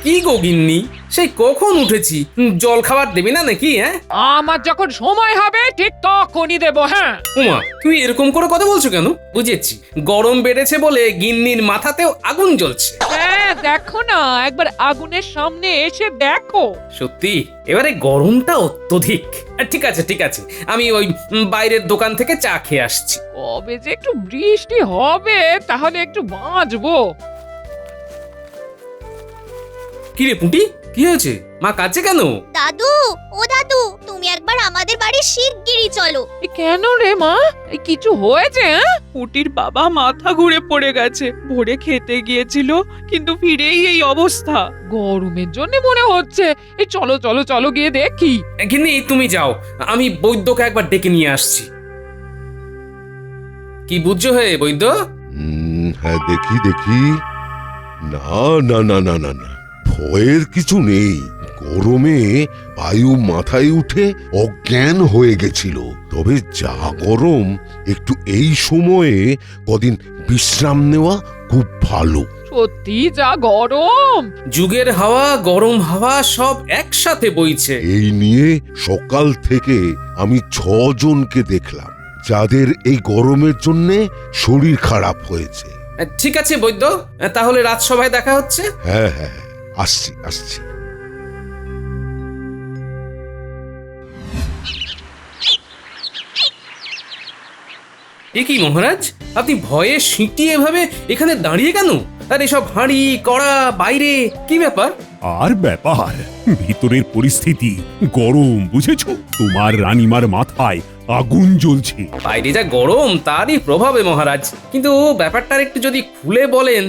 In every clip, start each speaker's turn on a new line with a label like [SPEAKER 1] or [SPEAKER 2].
[SPEAKER 1] কি গো গিন্নি, সেই কখন উঠেছি, জল খাবার দেবে না নাকি? হ্যাঁ,
[SPEAKER 2] আমার যখন সময় হবে ঠিক তখনই দেবো। হ্যাঁ,
[SPEAKER 1] উমা, তুমি এরকম করে কথা বলছো কেন? বুঝেছি, গরম বেড়েছে বলে গিন্নির মাথাতেও আগুন জ্বলছে।
[SPEAKER 2] হ্যাঁ, দেখো না, একবার আগুনের সামনে এসে দেখো।
[SPEAKER 1] সত্যি এবারে গরমটা অত্যধিক। ঠিক আছে ঠিক আছে, আমি ওই বাইরের দোকান থেকে চা খেয়ে আসছি।
[SPEAKER 2] কবে যে একটু বৃষ্টি হবে তাহলে একটু বাঁচবো।
[SPEAKER 1] কিরে পুঁটি, কি হয়েছে? মা কাঁদছে কেন?
[SPEAKER 3] দাদু, ও দাদু, তুমি একবার আমাদের বাড়ি শিগগিরই চলো।
[SPEAKER 2] এ কেন রে মা, কিছু হয়েছে? হ্যাঁ,
[SPEAKER 4] পুটির বাবা মাথা ঘুরে পড়ে গেছে। ভোরে খেতে গিয়েছিল, কিন্তু ফিরেই এই অবস্থা।
[SPEAKER 2] গরমের জন্য মনে হচ্ছে। এই চলো চলো চলো গিয়ে দেখি।
[SPEAKER 1] গিন্নি তুমি যাও, আমি বৈদ্যকে একবার ডেকে নিয়ে আসছি। কি বুঝছো হে বৈদ্য?
[SPEAKER 5] হ্যাঁ, দেখি দেখি। না না না না না না, ভয়ের কিছু নেই। গরমে বায়ু মাথায় উঠে অজ্ঞান হয়ে গেছিল। তবে যা গরম, একটু এই সময়ে কদিন বিশ্রাম নেওয়া খুব ভালো।
[SPEAKER 2] সত্যি যা গরম।
[SPEAKER 1] যুগের হাওয়া, গরম হাওয়া সব একসাথে বইছে।
[SPEAKER 5] এই নিয়ে সকাল থেকে আমি 6 জনকে দেখলাম যাদের এই গরমের জন্যে শরীর খারাপ হয়েছে।
[SPEAKER 1] ঠিক আছে বৈদ্য, তাহলে রাজসভায় দেখা হচ্ছে।
[SPEAKER 5] হ্যাঁ হ্যাঁ, আসছি আসছি।
[SPEAKER 1] এ কি মহারাজ, আপনি ভয়ে সিঁটিয়ে এভাবে এখানে দাঁড়িয়ে কেন? আর এসব হাঁড়ি কড়া বাইরে, কি ব্যাপার?
[SPEAKER 6] আর ব্যাপার, ভিতরের পরিস্থিতি গরম, বুঝেছো? তোমার রানীমার মাথায় আগুন জ্বলছে।
[SPEAKER 1] বাইরে যা গরম তারই প্রভাবে মহারাজ, কিন্তু ব্যাপারটার একটু যদি খুলে বলেন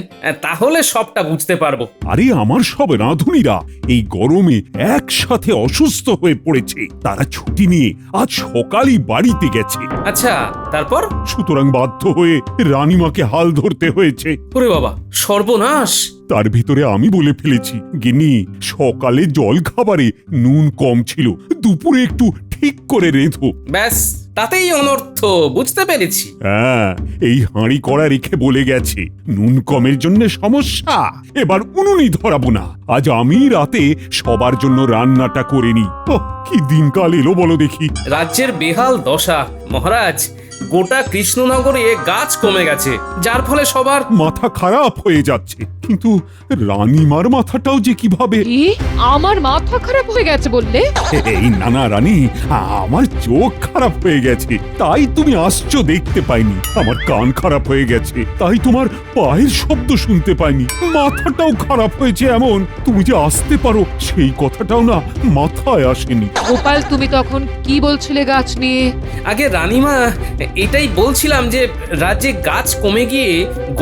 [SPEAKER 1] তাহলে সবটা বুঝতে পারবো।
[SPEAKER 6] আরে আমার সব রাঁধুনিরা এই গরমে একসাথে অসুস্থ হয়ে পড়েছে। তারা ছুটি নিয়ে আজ সকালই বাড়িতে গেছে।
[SPEAKER 1] আচ্ছা, তারপর?
[SPEAKER 6] সুতরাং বাধ্য হয়ে রানীমাকে হাল ধরতে হয়েছে।
[SPEAKER 1] ওরে বাবা, সর্বনাশ!
[SPEAKER 6] তার ভিতরে আমি বলে ফেলেছি, গিন্নি সকালে জল খাবারে নুন কম ছিল, দুপুরে একটু ঠিক করে রেঁধো।
[SPEAKER 1] ব্যাস, তাতেই অনর্থ, বুঝতে পেরেছি।
[SPEAKER 6] হ্যাঁ, এই হাঁড়ি কড়া রেখে বলে গেছে নুন কমের জন্য সমস্যা, এবার উনুনই ধরাবো না। আজ আমি রাতে সবার জন্য রান্নাটা করে নি। কি দিনকাল এলো বলো দেখি।
[SPEAKER 1] রাজ্যের বেহাল দশা মহারাজ, গোটা কৃষ্ণনগরে গাছ কমে গেছে, যার ফলে সবার
[SPEAKER 6] মাথা খারাপ হয়ে যাচ্ছে। কিন্তু রানীমার মাথাটাও যে কিভাবে।
[SPEAKER 2] কি, আমার মাথা খারাপ হয়ে গেছে বললে?
[SPEAKER 6] এই নানা রানী, আমার চোখ খারাপ হয়ে গেছে, তাই তুমি আসছো দেখতে পাইনি। আমার কান খারাপ হয়ে গেছে, তাই তোমার পায়ের শব্দ শুনতে পাইনি। মাথাটাও খারাপ হয়েছে এমন, তুমি যে আসতে পারো সেই কথাটাও না মাথায় আসেনি।
[SPEAKER 2] গোপাল, তুমি তখন কি বলছিলে গাছ নিয়ে?
[SPEAKER 1] আগে রানীমা, এটাই বলছিলাম যে রাজ্যে গাছ কমে গিয়ে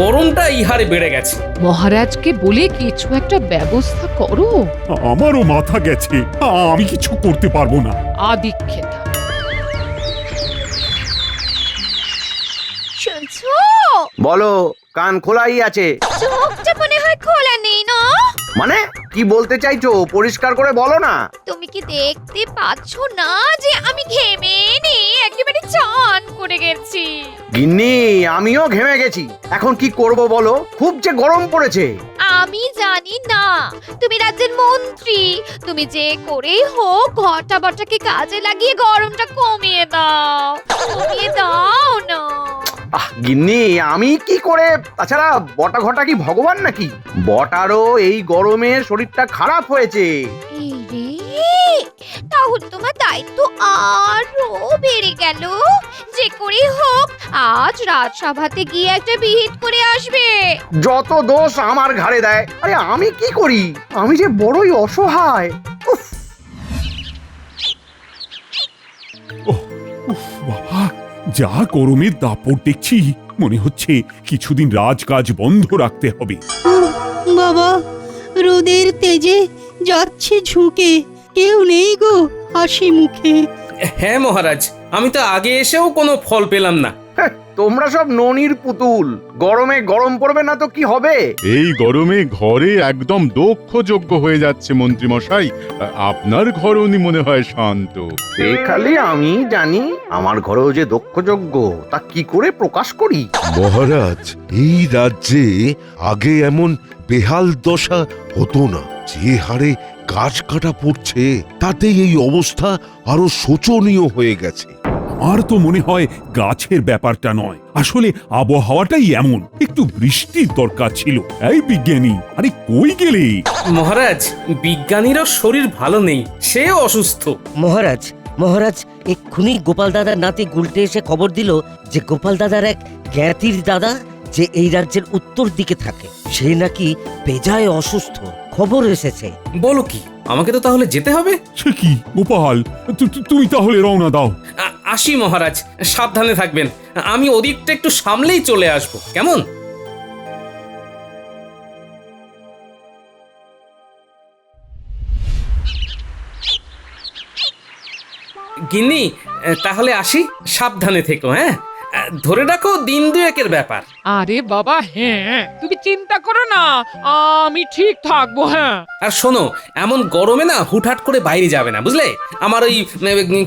[SPEAKER 1] গরমটা ইহারে বেড়ে গেছে।
[SPEAKER 2] মহারাজকে বলে কিছু একটা ব্যবস্থা করো।
[SPEAKER 6] আমারও মাথা গেছে, আমি কিছু করতে পারবো না।
[SPEAKER 2] আদিক্ষেতা,
[SPEAKER 3] শুনছো?
[SPEAKER 7] বলো, কান খোলাই আছে।
[SPEAKER 3] চোখটা মনে হয় খোলা নেই না?
[SPEAKER 7] মানে কি বলতে চাইছো, পরিষ্কার করে বলো না।
[SPEAKER 3] তুমি কি দেখতে পাচ্ছ না যে আমি ঘেমে একেবারে চান করে গেছি?
[SPEAKER 7] গিন্নি, আমিও ঘেমে গেছি। এখন কি করব বলো, খুব যে গরম পড়েছে।
[SPEAKER 3] আমি জানি না, তুমি রাজ্যের মন্ত্রী, তুমি যে করেই হোক ঘটা বটাকে কাজে লাগিয়ে গরমটা কমিয়ে দাও না।
[SPEAKER 7] গিন্নি, আমি কি করে? তাছাড়া বটা ঘটা কি ভগবান নাকি? বটারও এই গরমে শরীরটা খারাপ হয়েছে।
[SPEAKER 3] এই রে, তাহলে তোমার দায়িত্ব আরো বেড়ে গেল। যে করে হোক আজ রাজসভাতে গিয়ে একটা বিহিত করে আসবে।
[SPEAKER 7] যত দোষ আমার ঘাড়ে দেয়। আরে আমি কি করি? আমি যে বড়ই অসহায়। উফ।
[SPEAKER 6] বাবা, যা গরমের দাপট দেখছি, মনে হচ্ছে কিছুদিন রাজকাজ বন্ধ রাখতে হবে।
[SPEAKER 8] বাবা, রোদের তেজে যাচ্ছে ঝুঁকে, কেউ নেই গো হাসি মুখে।
[SPEAKER 1] হ্যাঁ মহারাজ, আমি তো আগে এসেও কোনো ফল পেলাম না।
[SPEAKER 7] তোমরা সব ননির পুতুল। গরমে গরম পড়বে না তো কি হবে?
[SPEAKER 9] এই গরমে ঘরে একদম দক্ষযজ্ঞ হয়ে যাচ্ছে মন্ত্রী মশাই। আপনার ঘরও মনে হয় শান্ত।
[SPEAKER 7] সে খালি আমি জানি, আমার ঘরেও যে দক্ষযজ্ঞ তা কি করে প্রকাশ করি।
[SPEAKER 5] মহারাজ, এই রাজ্যে আগে এমন বেহাল দশা হতো না। যে হারে গাছ কাটা পড়ছে তাতে এই অবস্থা আরো শোচনীয় হয়ে গেছে।
[SPEAKER 6] আর তো মনে হয় গাছের ব্যাপারটা নয়, আসলে আবহাওয়াটাই এমন। একটু বৃষ্টির দরকার ছিল। এই বিজ্ঞানী, আরে কই গেলে?
[SPEAKER 1] মহারাজ, বিজ্ঞানীরও শরীর ভালো নেই, সেও অসুস্থ।
[SPEAKER 10] মহারাজ, মহারাজ, এক্ষুনি গোপাল দাদার নাতি গুলটে এসে খবর দিল যে গোপাল দাদার এক জ্ঞাতির দাদা যে এই রাজ্যের উত্তর দিকে থাকে, সে নাকি বেজায় অসুস্থ। খবর এসেছে।
[SPEAKER 1] বলো কি? আমাকে তো তাহলে যেতে হবে।
[SPEAKER 6] সে কি গোপাল, তুমি তাহলে রওনা দাও।
[SPEAKER 1] আসি মহারাজ, সাবধানে থাকবেন। আমি ওদিকটা একটু সামলেই চলে আসবো, কেমন? গিন্নি, তাহলে আসি, সাবধানে থেকো। হ্যাঁ, ধরে রাখো দিন দুয়েকের ব্যাপার।
[SPEAKER 2] আরে বাবা, হ্যাঁ, তুমি চিন্তা করো না, আমি ঠিক থাকবো। হ্যাঁ,
[SPEAKER 1] আর শোনো, এমন গরমে না হুটহাট করে বাইরে যাবে না, বুঝলে? আমার ওই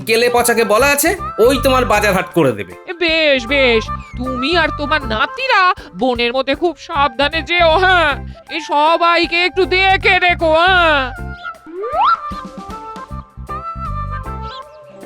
[SPEAKER 1] কেলে পচাকে বলা আছে, ওই তোমার বাজার হাট করে দেবে।
[SPEAKER 2] বেশ বেশ, তুমি আর তোমার নাতিরা বনের মধ্যে খুব সাবধানে যেও। হ্যাঁ, এই সবাইকে একটু দেখে রেখো। হ্যাঁ,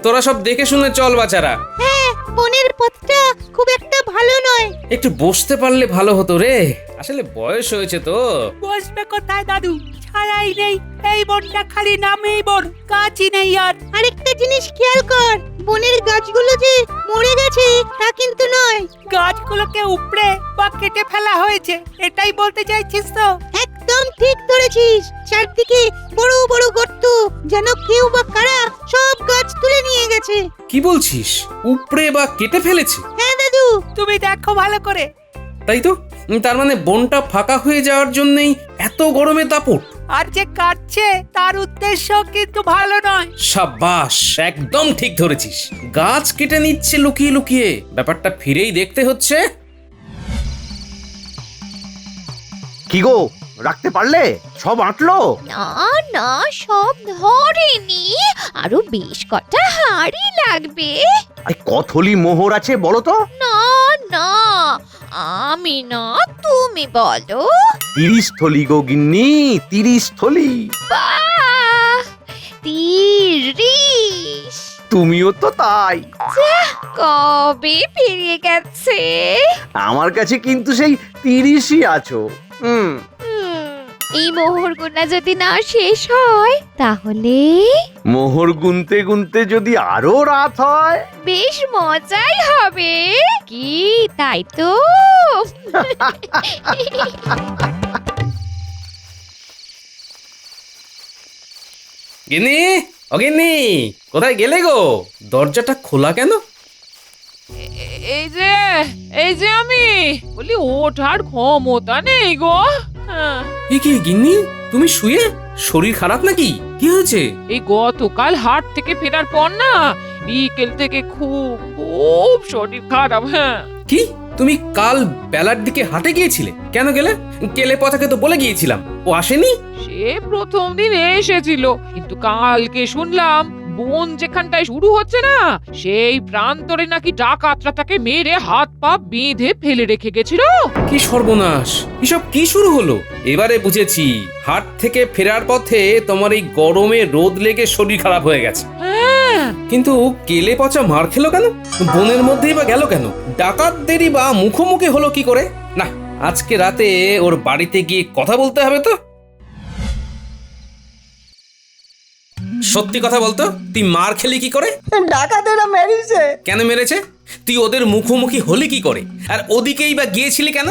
[SPEAKER 1] তোরা সব দেখে শুনে চল বাচারা।
[SPEAKER 8] হ্যাঁ, বনের পথটা খুব একটা ভালো নয়।
[SPEAKER 1] একটু বসতে পারলে ভালো হতো রে, আসলে বয়স হয়েছে তো।
[SPEAKER 8] বসবে কোথায় দাদু? ছায়াই নেই, এই বনটা খালি নামেই বন, গাছই নেই। আর আরেকটা জিনিস খেয়াল কর, বনের গাছগুলো যে মরে গেছে তা কিন্তু নয়, গাছগুলোকে উপড়ে বা কেটে ফেলা হয়েছে, এটাই বলতে চাইছিস তো? একদম ঠিক ধরেছিস। চারদিকে বড় বড় গর্ত, যেন কেউ বা কারা সব গাছ তুলে নিয়ে গেছে।
[SPEAKER 1] কি বলছিস? উপড়ে বা কেটে ফেলেছে?
[SPEAKER 8] হ্যাঁ দাদু, তুমি দেখো ভালো করে।
[SPEAKER 1] তাই তো, তার মানে বনটা ফাঁকা হয়ে যাওয়ার জন্যই এত গরমে দাপট।
[SPEAKER 8] আর যে কাটছে তার উদ্দেশ্য কিন্তু ভালো নয়।
[SPEAKER 1] সাবাস, একদম ঠিক ধরেছিস। গাছ কেটে নিচ্ছে লুকিয়ে লুকিয়ে, ব্যাপারটা ফিরেই দেখতে হচ্ছে।
[SPEAKER 7] কি গো, রাখতে পারলে? সব আঁটলো?
[SPEAKER 3] না না, সব ধরেনি, আরো বেশ কটা হাড়ি লাগবে।
[SPEAKER 7] আরে কতলি মোহর আছে বলো তো?
[SPEAKER 3] না না, আমি না, তুমি বলো।
[SPEAKER 7] 30 থলি গো গিন্নি, 30 থলি।
[SPEAKER 3] বাহ, 30!
[SPEAKER 7] তুমিও তো তাই।
[SPEAKER 3] কবে পেরিয়ে গেছে।
[SPEAKER 7] আমার কাছে কিন্তু সেই 30ই আছো।
[SPEAKER 3] হুম, এই মোহর গোনা যদি না শেষ হয় তাহলে
[SPEAKER 7] মোহর গুনতে গুনতে যদি আরো রাত হয়,
[SPEAKER 3] বেশ মজাই হবে। কি তাই তো?
[SPEAKER 1] গিন্নি, অগিন্নি, কোথায় গেলে গো? দরজাটা খোলা কেন?
[SPEAKER 2] এই যে আমি বলি, ওঠার ক্ষমতা নেই গো। হ্যাঁ,
[SPEAKER 1] কি কি গিন্নি, তুমি শুয়ে? শরীর খারাপ নাকি? কি হয়েছে?
[SPEAKER 2] এই গতকাল হাট থেকে ফেরার পর না, বিকেল থেকে খুব খুব শরীর খারাপ। হ্যাঁ,
[SPEAKER 1] কি, তুমি কাল বেলার দিকে হাটে গিয়েছিলে? কেন গেলে? কেলে পচাকে তো বলে গিয়েছিলাম, ও আসেনি?
[SPEAKER 2] সে প্রথম দিন এসেছিল, কিন্তু কালকে শুনলাম বন যেখানটায় শুরু হচ্ছে না, সেই প্রান্তরে নাকি ডাকাতরা তাকে মেরে হাত পা বেঁধে ফেলে রেখে গেছিল।
[SPEAKER 1] কি সর্বনাশ, এসব কি শুরু হলো? এবারে বুঝেছি, হাট থেকে ফেরার পথে তোমার এই গরমে রোদ লেগে শরীর খারাপ হয়ে গেছে।
[SPEAKER 2] হ্যাঁ,
[SPEAKER 1] কিন্তু কেলে পচা মার খেলো কেন? বনের মধ্যেই বা গেল কেন? ডাকাতদেরই বা মুখোমুখি হলো কি করে? না, আজকে রাতে ওর বাড়িতে গিয়ে কথা বলতে হবে তো। সত্যি কথা বলতো, তুই মার খেলি কি করে?
[SPEAKER 10] ডাকাতেরা মেরেছে।
[SPEAKER 1] কেন মেরেছে? তুই ওদের মুখোমুখি হলি কি করে? আর ওদিকেই বা গিয়েছিলি কেন?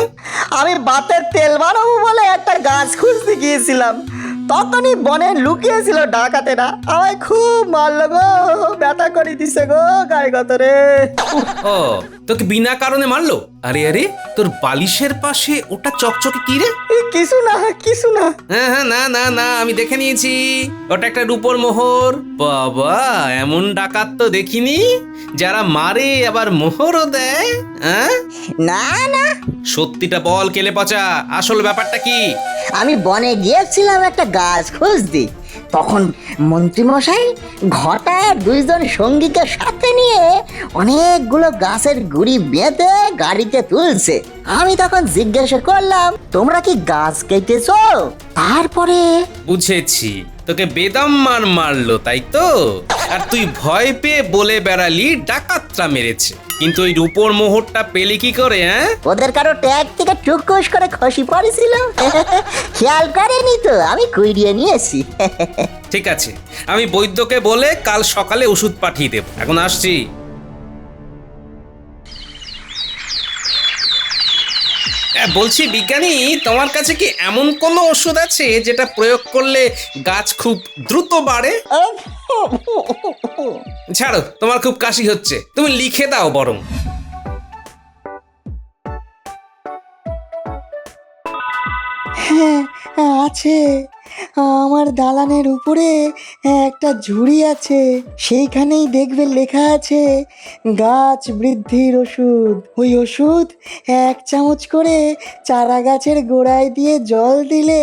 [SPEAKER 10] আমি বাতের তেল বানাবো বলে একটা গাছ খুঁজতে গিয়েছিলাম, তখনই বনে লুকিয়েছিল ডাকাতেরা, আমায় খুব মারলো গো, ব্যথা করে দিছে গো গায়ে গতরে।
[SPEAKER 1] ও, তোকে বিনা কারণে মারলো? আরে আরে, তোর বালিশের পাশে ওটা চকচকে কি রে?
[SPEAKER 10] কিছু না, কিছু না।
[SPEAKER 1] হ্যাঁ হ্যাঁ, না না না, আমি দেখে নিয়েছি, ওটা একটা রূপোর মোহর। বাবা, এমন ডাকাত তো দেখিনি, যারা মারে আবার মোহরও দেয়। হ্যাঁ,
[SPEAKER 10] না না,
[SPEAKER 1] সত্যিটা বল কেলে পচা, আসল ব্যাপারটা কি?
[SPEAKER 10] আমি বনে গিয়েছিলাম একটা গাছ খুঁজতে,
[SPEAKER 8] তখন মন্ত্রীমশাই ঘটা 2 জন সঙ্গীকে সাথে নিয়ে অনেকগুলো গাছের গুড়ি বেঁধে গাড়িতে তুলছে। আমি তখন জিজ্ঞাসা করলাম, তোমরা কি গাছ কেটেছো? তারপরে
[SPEAKER 1] বুঝেছি, তোকে বেদম মারলো তাই তো? আর তুই ভয় পেয়ে বলে বেড়ালি ডাকাতরা মেরেছে, কিন্তু ওই রূপোর মোহরটা পেলি কি করে? হ্যাঁ,
[SPEAKER 8] ওদের কারো ট্যাগ থেকে টুকুস করে খসি পড়েছিল। খেয়াল করেনি তো, আমি কুড়িয়ে নিয়েছি।
[SPEAKER 1] ঠিক আছে, আমি বৈদ্যকে বলে কাল সকালে ওষুধ পাঠিয়ে দেব। এখন আসছি। বলছি বিজ্ঞানী, তোমার কাছে কি এমন কোনো ওষুধ আছে যেটা প্রয়োগ করলে গাছ খুব দ্রুত বাড়ে? ছাড়ো, তোমার খুব কাশি হচ্ছে, তুমি লিখে দাও বরং।
[SPEAKER 8] হ্যাঁ আছে, আমার দালানের উপরে একটা ঝুড়ি আছে, সেইখানেই দেখবে লেখা আছে গাছ বৃদ্ধির ওষুধ। ওই ওষুধ 1 চামচ করে চারা গাছের গোড়ায় দিয়ে জল দিলে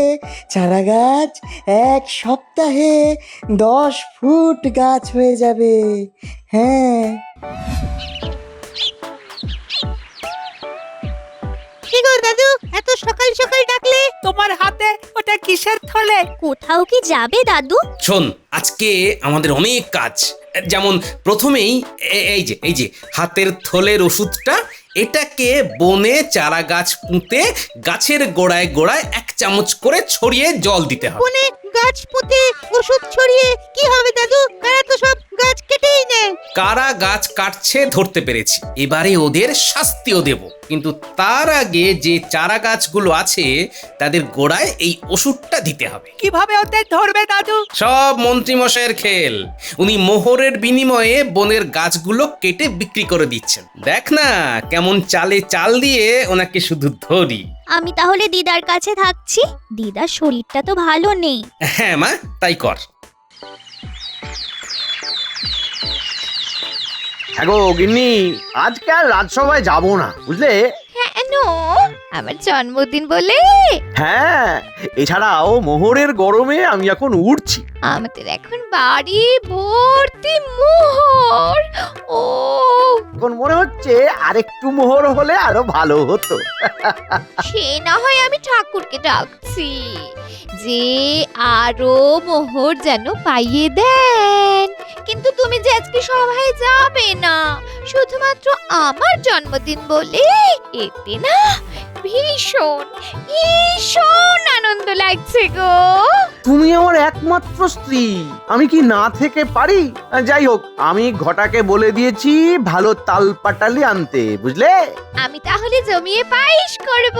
[SPEAKER 8] চারা গাছ 1 সপ্তাহে 10 ফুট গাছ হয়ে যাবে। হ্যাঁ,
[SPEAKER 3] দাদু এত সকাল সকাল ডাকলে?
[SPEAKER 8] তোমার হাতে ওটা কিসের থলে?
[SPEAKER 3] কোথাও কি যাবে দাদু?
[SPEAKER 1] শোন, আজকে আমাদের অনেক কাজ। যেমন প্রথমেই এই যে হাতের থলের ওষুধটা, এটাকে বনে চারা গাছ পুঁতে গাছের গোড়ায় গোড়ায় 1 চামচ করে ছড়িয়ে জল দিতে হবে।
[SPEAKER 8] বনে গাছ পুঁতে ওষুধ ছড়িয়ে কি হবে দাদু? কারা তো সব গাছ কেটেই নেয়।
[SPEAKER 1] কারা গাছ কাটছে ধরতে পেরেছি, এবারে ওদের শাস্তিও দেব। কিন্তু তার আগে যে চারা গাছগুলো আছে তাদের গোড়ায় এই ওষুধটা দিতে হবে।
[SPEAKER 8] কিভাবে ওদের ধরবে দাদু?
[SPEAKER 1] সব মন্ত্রীমশাইয়ের খেল। উনি মোহরের বিনিময়ে বনের গাছগুলো কেটে বিক্রি করে দিচ্ছেন। দেখ না কেমন চালে চাল দিয়ে ওনাকে শুধু ধরি।
[SPEAKER 3] আমি তাহলে দিদার কাছে থাকছি, দিদার শরীরটা তো ভালো নেই।
[SPEAKER 1] হ্যাঁ মা, তাই কর।
[SPEAKER 7] হ্যাঁ গো গিন্নি, আজকে আর রাজসভায় যাব না, বুঝলে?
[SPEAKER 3] কেন? আমার জন্মদিন বলে?
[SPEAKER 7] হ্যাঁ, এছাড়াও মোহরের গরমে আমি এখন উঠছি।
[SPEAKER 3] আমাদের এখন বাড়ি ভর্তি মোহর। ও,
[SPEAKER 7] এখন মনে হচ্ছে আরেকটু মোহর হলে আরো ভালো হতো।
[SPEAKER 3] সে না হয় আমি ঠাকুরকে ডাকছি যে আরো মোহর যেন পাইয়ে দেন, কিন্তু তুমি যে আজকে সভায় যাবে না শুধুমাত্র আমার জন্মদিন বলে, এতে না ভীষণ ভীষণ আনন্দ লাগছে গো।
[SPEAKER 7] তুমি আমার একমাত্র স্ত্রী, আমি কি না থেকে পারি? যাই হোক, আমি ঘটাকে বলে দিয়েছি ভালো তাল পাটালি আনতে, বুঝলে?
[SPEAKER 3] আমি তাহলে জমিয়ে পায়েস করব,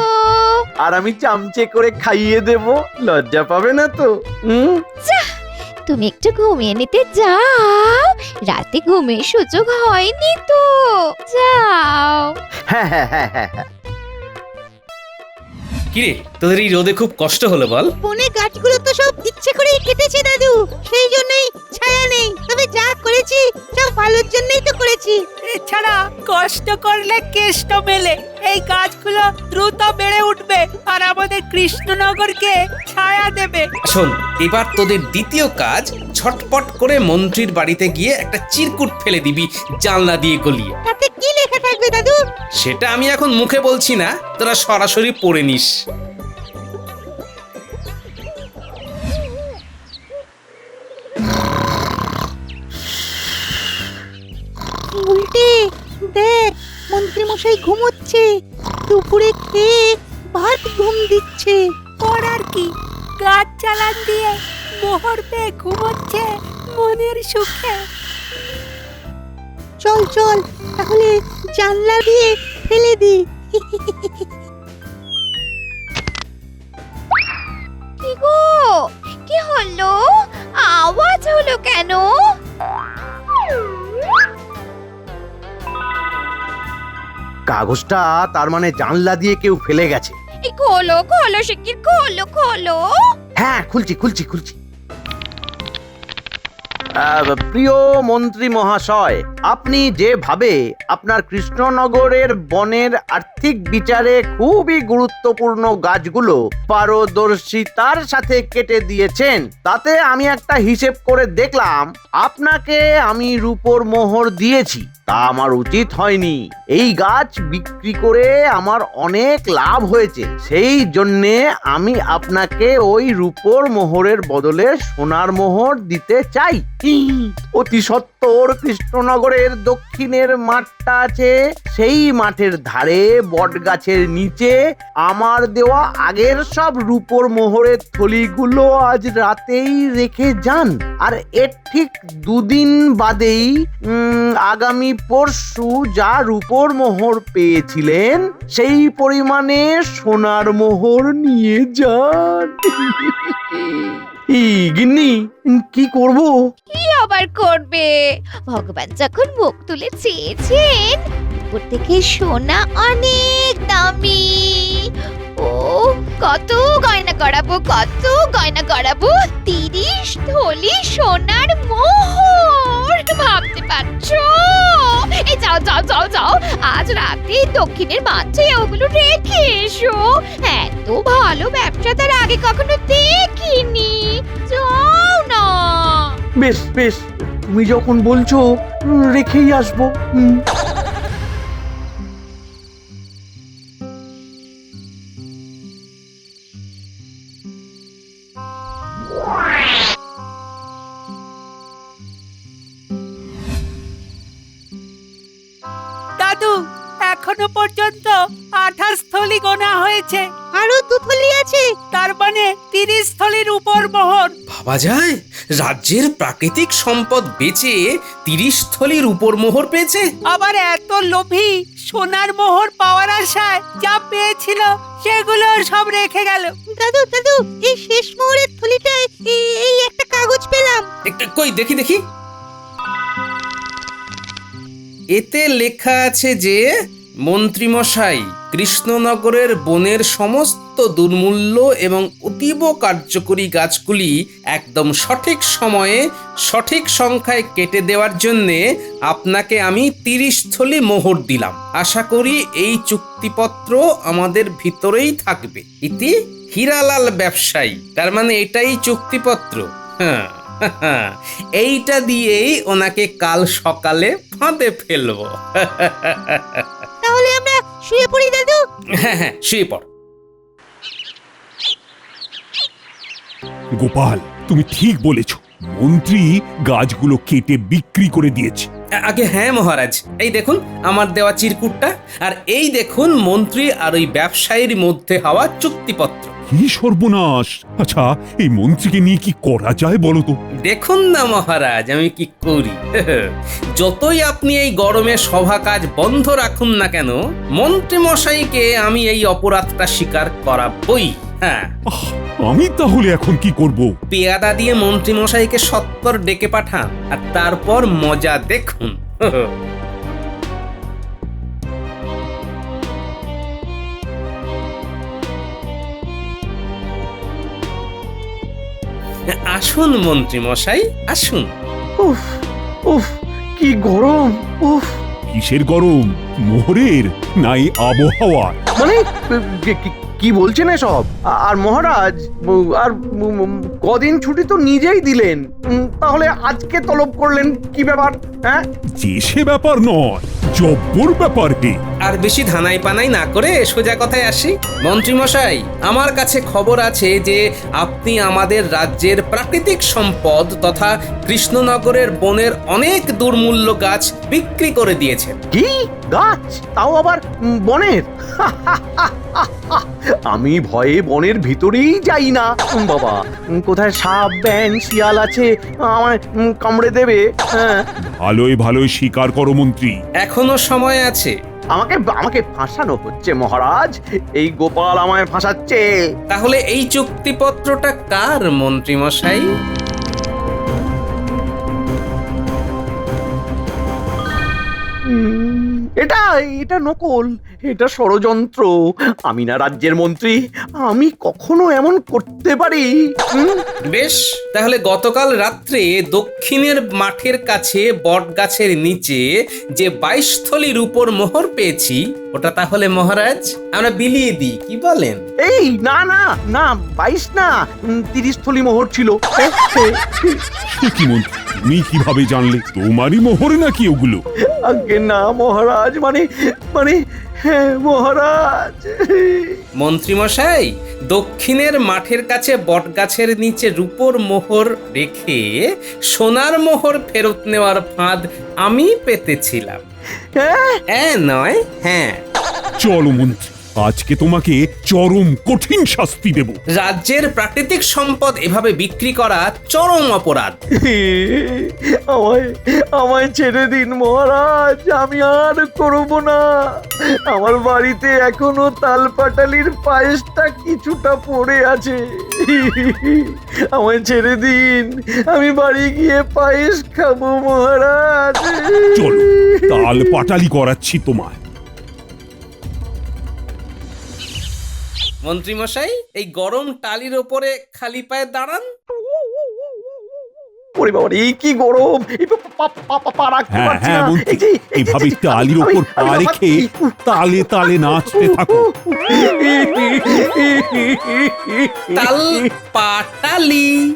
[SPEAKER 7] আর আমি চামচে করে খাইয়ে দেব, লজ্জা পাবে না তো?
[SPEAKER 3] তুমি একটু ঘুমিয়ে নিতে যাও, রাতে ঘুমের সুযোগ হয়নি তো, যাও।
[SPEAKER 7] হ্যাঁ হ্যাঁ হ্যাঁ হ্যাঁ হ্যাঁ।
[SPEAKER 1] কিরে, তোদের এই রোদে খুব কষ্ট হলো বল?
[SPEAKER 8] বনে গাছগুলো তো সব ইচ্ছে করেই কেটেছি দাদু, সেই জন্যই ছায়া নেই। তবে যা করেছি সব ভালোর জন্যই তো করেছি। এছাড়া কষ্ট করলে কেষ্ট মেলে। এই গাছগুলো দ্রুত বেড়ে উঠবে আর আমাদের কৃষ্ণনগরকে ছায়া দেবে।
[SPEAKER 1] শোন, এবার তোদের দ্বিতীয় কাজ, ছটপট করে মন্ত্রীর বাড়িতে গিয়ে একটা চিরকুট ফেলে দিবি জানলা দিয়ে গলিয়ে।
[SPEAKER 8] তাতে কি লেখা থাকবে দাদু?
[SPEAKER 1] সেটা আমি এখন মুখে বলছি না, তোরা সরাসরি পড়ে নিস।
[SPEAKER 8] উল্টে দেখ, মন্ত্রীমশাই ঘুমোচ্ছে, দুপুরে খেয়ে ভাত ঘুম দিচ্ছে। পর আর কি, গাছ চালান দিয়ে মোহর পেয়ে ঘুমোচ্ছে মনের সুখে। চল চল তাহলে জানলা দিয়ে ফেলে দি।
[SPEAKER 3] কি গো, কি হলো? আওয়াজ হলো কেন?
[SPEAKER 7] কাগজটা তার মানে জানলা দিয়ে কেউ ফেলে গেছে।
[SPEAKER 3] এই খোলো খোলো শিগগির খোলো খোলো।
[SPEAKER 7] হ্যাঁ, খুলছি খুলছি খুলছি। প্রিয় মন্ত্রী মহাশয়, আপনি যেভাবে আপনার কৃষ্ণনগরের বনের আর্থিক বিচারে খুবই গুরুত্বপূর্ণ গাছগুলো পারদর্শিতার সাথে কেটে দিয়েছেন, তাতে আমি একটা হিসেব করে দেখলাম আপনাকে আমি রূপোর মোহর দিয়েছি। তা আমার উচিত হয়নি। এই গাছ বিক্রি করে আমার অনেক লাভ হয়েছে, সেই জন্যে আমি আপনাকে ওই রূপোর মোহরের বদলে সোনার মোহর দিতে চাই। অতি সত্বর কৃষ্ণনগরের দক্ষিণের মাঠটা আছে, সেই মাঠের ধারে বট গাছের নিচে আমার দেওয়া আগের সব রূপোর মোহরের থলিগুলো আজ রাতেই রেখে যান। আর এর ঠিক দুদিন বাদেই আগামী পরশু যা রূপোর মোহর পেয়েছিলেন সেই পরিমাণে সোনার মোহর নিয়ে যান। গিন্নি, কি করব?
[SPEAKER 3] কি আবার করবে? ভগবান যখন মুখ তুলে চেয়েছেন, উপর থেকে সোনা অনেক দামি। ও কত গয়না করাবো, কত গয়না করাবো। 30 থলি সোনার মোহর, ভাবতে পারছো? এই যাও যাও যাও যাও, আজ রাতে দক্ষিণের মাঠে ওগুলো রেখে এসো। এত ভালো ব্যবসা তার আগে কখনো দেখিনি। যাও না।
[SPEAKER 7] বেশ বেশ, তুমি যখন বলছো রেখেই আসবো।
[SPEAKER 8] দাদু, এখনো পর্যন্ত 28 থলি গোনা হয়েছে, আরো 2 থলি আছে, তার মানে 30 থলির উপর মোহর।
[SPEAKER 1] ভাবা যায়, রাজ্যের প্রাকৃতিক সম্পদ বেচে 30 থলির উপর মোহর পেয়েছে।
[SPEAKER 8] আবার এত লোভী, সোনার মোহর পাওয়ার আশায় যা পেয়েছিল সেগুলো সব রেখে গেল। দাদু দাদু, এই শেষ মোহরের থলিটায় এই একটা কাগজ পেলাম।
[SPEAKER 1] কই দেখি দেখি। এতে লেখা আছে যে মন্ত্রীমশাই কৃষ্ণনগরের বনের সমস্ত দুর্মূল্য এবং অতীব কার্যকরী গাছগুলি একদম সঠিক সময়ে সঠিক সংখ্যায় কেটে দেওয়ার জন্যে আপনাকে আমি 30 থলি মোহর দিলাম। আশা করি এই চুক্তিপত্র আমাদের ভিতরেই থাকবে। ইতি হীরালাল ব্যবসায়ী। তার মানে এটাই চুক্তিপত্র। হ্যাঁ, এইটা দিয়েই ওনাকে কাল সকালে ফাঁদে ফেলবো।
[SPEAKER 8] তাহলে আমরা শুয়ে পড়ি দাদু।
[SPEAKER 1] হ্যাঁ হ্যাঁ, শুয়ে পড়।
[SPEAKER 6] গোপাল, তুমি ঠিক বলেছ, মন্ত্রী গাছগুলো কেটে বিক্রি করে দিয়েছে।
[SPEAKER 1] আগে হ্যাঁ মহারাজ, এই দেখুন আমার দেওয়া চিরকুটটা, আর এই দেখুন মন্ত্রী আর ওই ব্যবসায়ীর মধ্যে হওয়া চুক্তিপত্র।
[SPEAKER 6] কি সর্বনাশ! আচ্ছা, এই মন্ত্রীকে নিয়ে কি করা যায় বলো তো?
[SPEAKER 1] দেখুন না মহারাজ আমি কি করি। যতই আপনি এই গরমে সভা কাজ বন্ধ রাখুন না কেন, মন্ত্রী মশাইকে আমি এই অপরাধটা স্বীকার করাবই। হ্যাঁ,
[SPEAKER 6] আমি তাহলে এখন কি করব?
[SPEAKER 1] পেয়াদা দিয়ে মন্ত্রী মশাইকে সত্বর ডেকে পাঠান, আর তারপর মজা দেখুন। আসুন মন্ত্রী মশাই, আসুন।
[SPEAKER 7] উফ উফ, কি গরম! উফ,
[SPEAKER 6] কিসের গরম? মোহরের নাই আবহাওয়ার?
[SPEAKER 7] মানে কি বলছেন এসব? আর মহারাজ, আর কদিন ছুটি তো নিজেই দিলেন, তাহলে আজকে তলব করলেন কি ব্যাপার? হ্যাঁ,
[SPEAKER 6] যে সে ব্যাপার নয়, জব্বর ব্যাপার হে।
[SPEAKER 1] আর বেশি ধানাই পানাই না করে সোজা কথায় আসি। মন্ত্রী মশাই, আমার কাছে খবর আছে যে আপনি আমাদের রাজ্যের প্রাকৃতিক সম্পদ তথা কৃষ্ণনগরের বনের অনেক দুর্মূল্য গাছ বিক্রি করে দিয়েছেন।
[SPEAKER 7] কি গাছ? তাও আবার বনের? আমি ভয়ে বনের ভিতরেই যাই না বাবা। কোথায় সাপ ব্যাং শিয়াল আছে, আমায় কামড়ে দেবে। হ্যাঁ,
[SPEAKER 6] ভালোই ভালোই স্বীকার করো মন্ত্রী।
[SPEAKER 1] এখনো সময় আছে।
[SPEAKER 7] আমাকে ফাঁসানো হচ্ছে মহারাজ, এই গোপাল আমায় ফাঁসাচ্ছে।
[SPEAKER 1] তাহলে এই চুক্তিপত্রটা কার মন্ত্রী মশাই?
[SPEAKER 7] এটা নকল, এটা ষড়যন্ত্র। আমি না রাজ্যের মন্ত্রী, আমি কখনো এমন করতে পারি?
[SPEAKER 1] বেশ, তাহলে গতকাল রাত্রে দক্ষিণের মাঠের কাছে বট গাছের নিচে যে 22 থলির উপর মোহর পেয়েছি, ওটা তাহলে মহারাজ আমরা বিলিয়ে দিই, কি বলেন?
[SPEAKER 7] এই না না না, 22 না, 30 থলি মোহর ছিল।
[SPEAKER 6] সে কি মন্ত্রী, তুমি কিভাবে জানলে? তোমারই মোহর নাকি ওগুলো?
[SPEAKER 7] আজ্ঞে না মহারাজ, মানে মানে হ্যাঁ মহারাজ।
[SPEAKER 1] মন্ত্রীমশাই, দক্ষিণের মাঠের কাছে বটগাছের নিচে রূপোর মোহর রেখে সোনার মোহর ফেরত নেওয়ার ফাঁদ আমি পেতেছিলাম। হ্যাঁ নয়, হ্যাঁ।
[SPEAKER 6] চলো মন্ত্রী, আজকে তোমাকে চরম কঠিন শাস্তি দেব।
[SPEAKER 1] রাজ্যের প্রাকৃতিক সম্পদ এভাবে বিক্রি করা চরম অপরাধ।
[SPEAKER 7] আমায় আমায় ছেড়ে দিন মহারাজ, আমি আর করব না। আমার বাড়িতে এখনো তালপাটালির পায়েসটা কিছুটা পড়ে আছে। আমায় ছেড়ে দিন, আমি বাড়ি গিয়ে পায়েস খাবো মহারাজ।
[SPEAKER 6] চলো, তাল পাটালি করাচ্ছি তোমায়।
[SPEAKER 1] মন্ত্রীমশাই, এই গরম টালির ওপরে খালি পায়ে দাঁড়ান।
[SPEAKER 7] ওরে বাবা, এই কি গরম! এই পা রাখতে
[SPEAKER 6] হ্যাঁ
[SPEAKER 7] পারছি
[SPEAKER 6] হ্যাঁ
[SPEAKER 7] না।
[SPEAKER 6] মন্ত্রী,
[SPEAKER 7] এই যে, এই যে,
[SPEAKER 6] এভাবে
[SPEAKER 7] এই যে,
[SPEAKER 6] টালির
[SPEAKER 7] আমি-
[SPEAKER 6] ওপর
[SPEAKER 7] আমি
[SPEAKER 6] পা রেখে তালে তালে নাচতে থাকো।
[SPEAKER 1] তাল পাটালি।